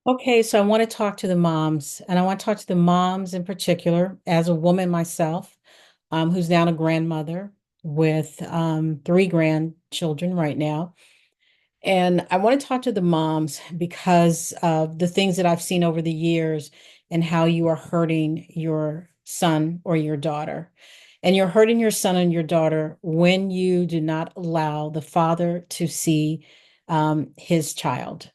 Okay, so I want to talk to the moms, and I want to talk to the moms in particular, as a woman myself, who's now a grandmother with three grandchildren right now. And I want to talk to the moms because of the things that I've seen over the years and how you are hurting your son or your daughter. And you're hurting your son and your daughter when you do not allow the father to see his child.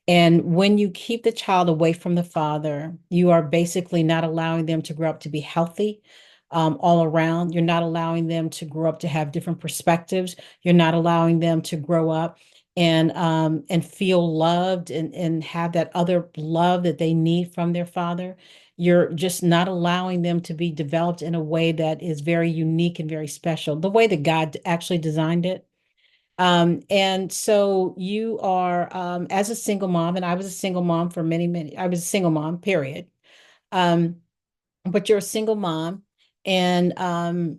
And when you keep the child away from the father, you are basically not allowing them to grow up to be healthy all around. You're not allowing them to grow up to have different perspectives. You're not allowing them to grow up and feel loved and have that other love that they need from their father. You're just not allowing them to be developed in a way that is very unique and very special, the way that God actually designed it. And so you are, as a single mom, and I was a single mom for I was a single mom, period. Um, but you're a single mom, and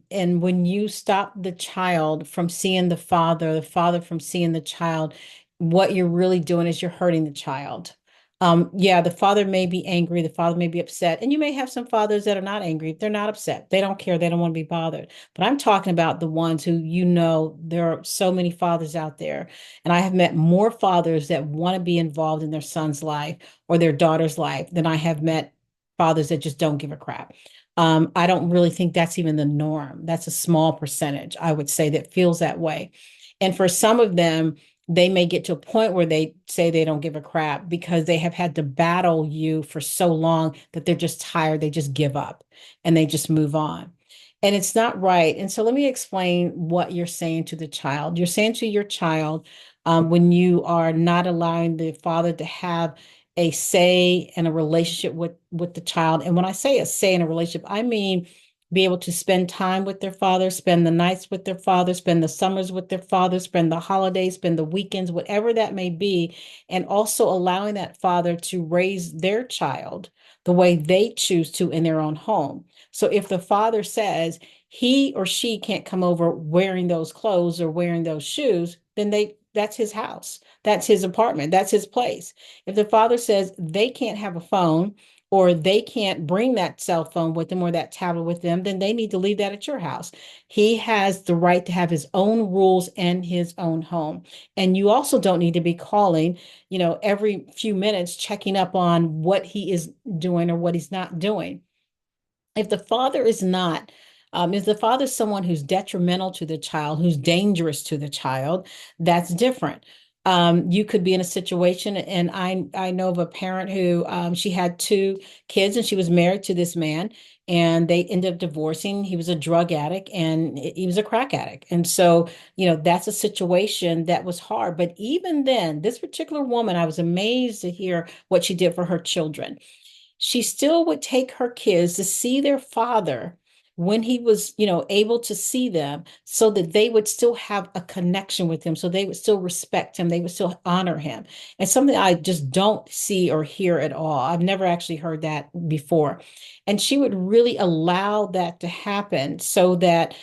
when you stop the child from seeing the father from seeing the child, what you're really doing is you're hurting the child. Yeah, the father may be angry, the father may be upset, and you may have some fathers that are not angry. They're not upset. They don't care. They don't want to be bothered. But I'm talking about the ones who, there are so many fathers out there, and I have met more fathers that want to be involved in their son's life or their daughter's life than I have met fathers that just don't give a crap. I don't really think that's even the norm. That's a small percentage, I would say, that feels that way. And for some of them, they may get to a point where they say they don't give a crap because they have had to battle you for so long that they're just tired. They just give up and they just move on. And it's not right. And so let me explain what you're saying to the child. You're saying to your child, when you are not allowing the father to have a say and a relationship with the child. And when I say a say in a relationship, I mean be able to spend time with their father, spend the nights with their father, spend the summers with their father, spend the holidays, spend the weekends, whatever that may be, and also allowing that father to raise their child the way they choose to in their own home. So if the father says he or she can't come over wearing those clothes or wearing those shoes, then that's his house. That's his apartment. That's his place. If the father says they can't have a phone or they can't bring that cell phone with them or that tablet with them, then they need to leave that at your house. He has the right to have his own rules and his own home. And you also don't need to be calling, every few minutes checking up on what he is doing or what he's not doing. If the father is not, Is the father someone who's detrimental to the child, who's dangerous to the child, that's different. You could be in a situation, and I know of a parent who she had two kids, and she was married to this man, and they ended up divorcing. He was a drug addict, and he was a crack addict, and so that's a situation that was hard. But even then, this particular woman, I was amazed to hear what she did for her children. She still would take her kids to see their father when he was, able to see them so that they would still have a connection with him, so they would still respect him, they would still honor him. And something I just don't see or hear at all. I've never actually heard that before. And she would really allow that to happen so that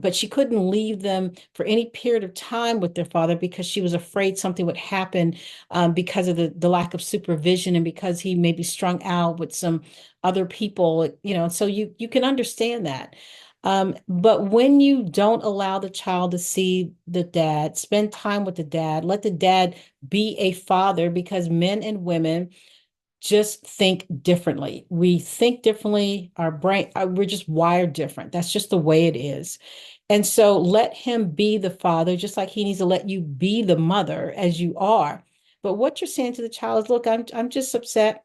but she couldn't leave them for any period of time with their father because she was afraid something would happen because of the lack of supervision and because he may be strung out with some other people, so you can understand that. But when you don't allow the child to see the dad, spend time with the dad, let the dad be a father, because men and women just think differently. We think differently. Our brain, we're just wired different. That's just the way it is. And so let him be the father, just like he needs to let you be the mother as you are. But what you're saying to the child is, look, I'm just upset.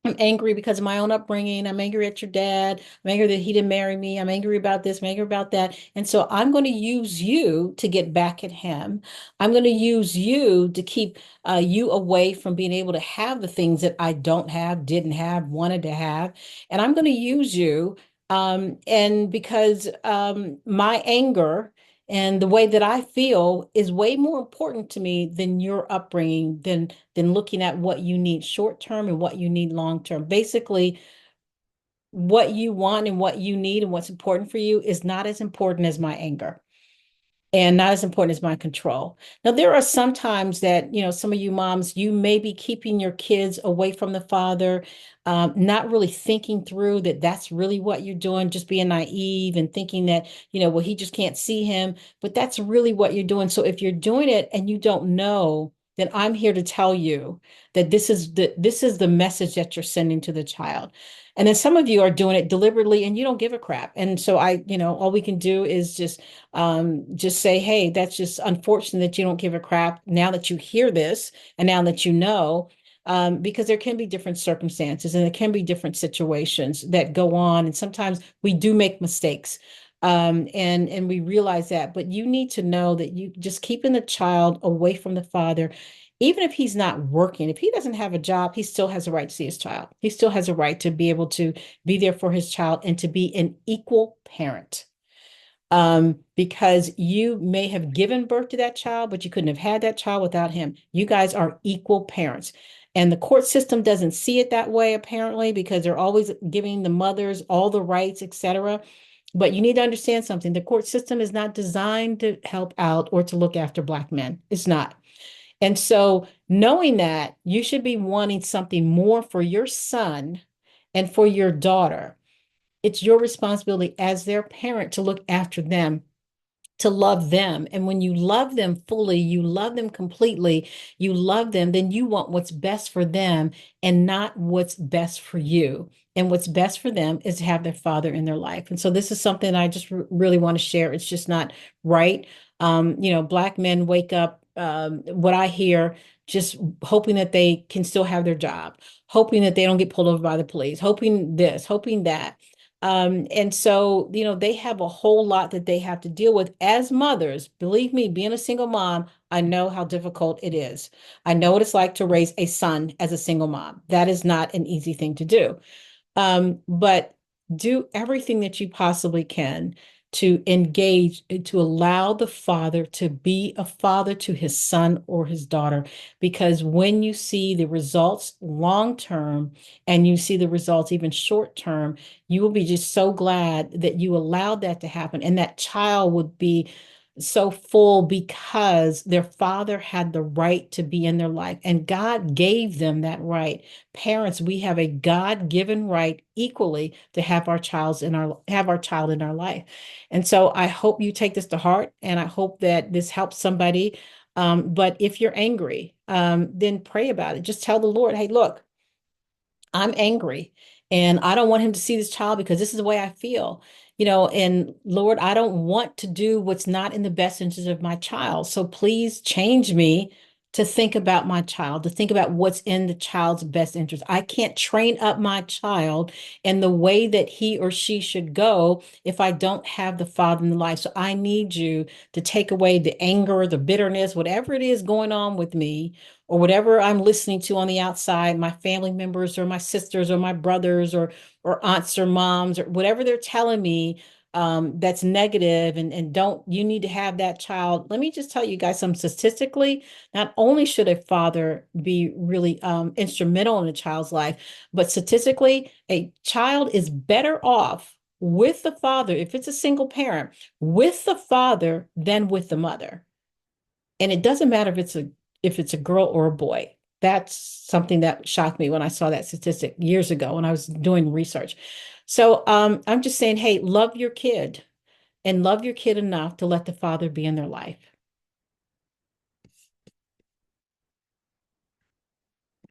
I'm angry because of my own upbringing. I'm angry at your dad. I'm angry that he didn't marry me. I'm angry about this. I'm angry about that. And so I'm going to use you to get back at him. I'm going to use you to keep you away from being able to have the things that I don't have, didn't have, wanted to have. And I'm going to use you. And because my anger and the way that I feel is way more important to me than your upbringing, than looking at what you need short term and what you need long term. Basically, what you want and what you need and what's important for you is not as important as my anger. and not as important as my control. Now, there are some times that, some of you moms, you may be keeping your kids away from the father, not really thinking through that that's really what you're doing, just being naive and thinking that, well, he just can't see him, but that's really what you're doing. So if you're doing it and you don't know, then I'm here to tell you that this is the message that you're sending to the child. And then some of you are doing it deliberately and you don't give a crap. And so all we can do is just say, hey, that's just unfortunate that you don't give a crap now that you hear this and now that you know, because there can be different circumstances and there can be different situations that go on. And sometimes we do make mistakes. And we realize that, but you need to know that you just keeping the child away from the father, even if he's not working, if he doesn't have a job, he still has a right to see his child. He still has a right to be able to be there for his child and to be an equal parent, because you may have given birth to that child, but you couldn't have had that child without him. You guys are equal parents. And the court system doesn't see it that way, apparently, because they're always giving the mothers all the rights, etc. But you need to understand something. The court system is not designed to help out or to look after Black men. It's not. And so, knowing that, you should be wanting something more for your son and for your daughter. It's your responsibility as their parent to look after them, to love them. And when you love them fully, you love them completely, you love them, then you want what's best for them and not what's best for you. And what's best for them is to have their father in their life. And so this is something I just really want to share. It's just not right. Black men wake up, what I hear, just hoping that they can still have their job, hoping that they don't get pulled over by the police, hoping this, hoping that. And so, they have a whole lot that they have to deal with as mothers. Believe me, being a single mom, I know how difficult it is. I know what it's like to raise a son as a single mom. That is not an easy thing to do. But do everything that you possibly can to engage, to allow the father to be a father to his son or his daughter. Because when you see the results long term and you see the results even short term, you will be just so glad that you allowed that to happen. And that child would be so full because their father had the right to be in their life and God gave them that right. Parents, we have a God-given right equally to have our child in our life. And so I hope you take this to heart and I hope that this helps somebody. But if you're angry, then pray about it. Just tell the Lord, hey, look, I'm angry and I don't want him to see this child because this is the way I feel. And Lord, I don't want to do what's not in the best interest of my child. So please change me to think about my child, to think about what's in the child's best interest. I can't train up my child in the way that he or she should go if I don't have the father in the life. So I need you to take away the anger, the bitterness, whatever it is going on with me or whatever I'm listening to on the outside, my family members or my sisters or my brothers or aunts or moms or whatever they're telling me, that's negative and don't you need to have that child. Let me just tell you guys some statistically, not only should a father be really instrumental in a child's life, but statistically, a child is better off with the father, if it's a single parent, with the father than with the mother. And it doesn't matter if it's a girl or a boy. That's something that shocked me when I saw that statistic years ago when I was doing research. So I'm just saying, hey, love your kid and love your kid enough to let the father be in their life.